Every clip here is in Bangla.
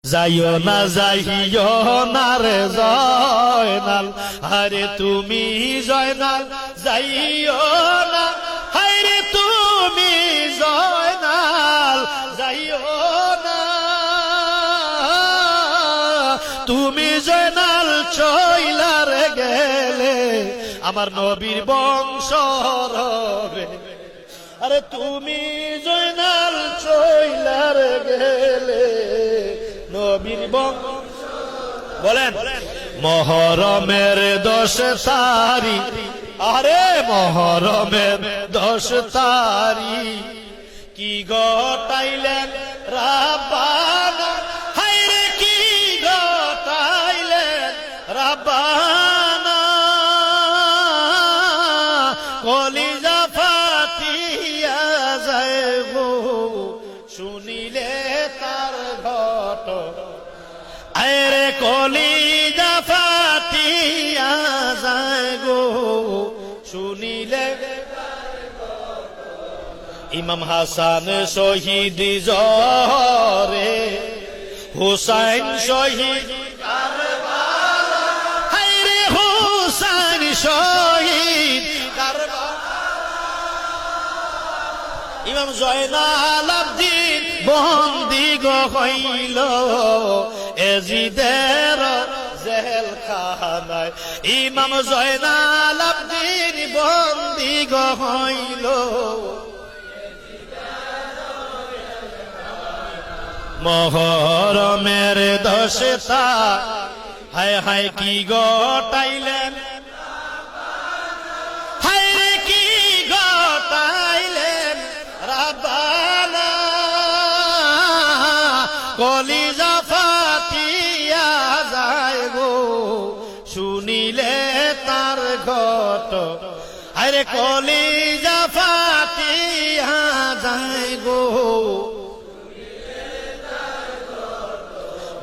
যাইও না যাইও না রে জয়নাল, আরে তুমি জয়নাল যাইও না, হায়রে তুমি জয়নাল যাইও না, তুমি জয়নাল চইলার গেলে আমার নবীর বংশ রবে, আরে তুমি জয়নাল চইলার গেলে নবীর বংশ। বলেন মহরমের 10 তারিখ, আরে মহরমের 10 তারিখ কি গটাইলেন রাব্বানা, হায়রে কি গটাইলেন রাব্বানা, কলিজা ফাটিয়া যায় গো শুনিলে তার ঘটনা, আরে কলিজা ফাটিয়া যায় গো শুনিলে। ইমাম হাসান শহীদ জরে, হুসাইন শহীদ কারবালা, হায়রে হুসাইন শহীদ কারবালা, ইমাম জয়নাল আবদিন বন্দি গো হইল এজিদের জেলখানায়, ইমাম জয়নাল আবদিন বন্দি গো হইল মহরমের 10 তারিখ, হায় হায় কি গটাইলেন, হায়রে কি গটাইলেন রাব্বানা, কলিজা ফাটিয়া যায় গো শুনিলে তার ঘটনা, আরে কলিজা ফাটিয়া যায় গো।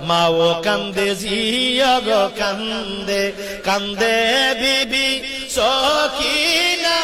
মাও কান্দে জিয়া গো কান্দে, কান্দে বিবি সখিনা।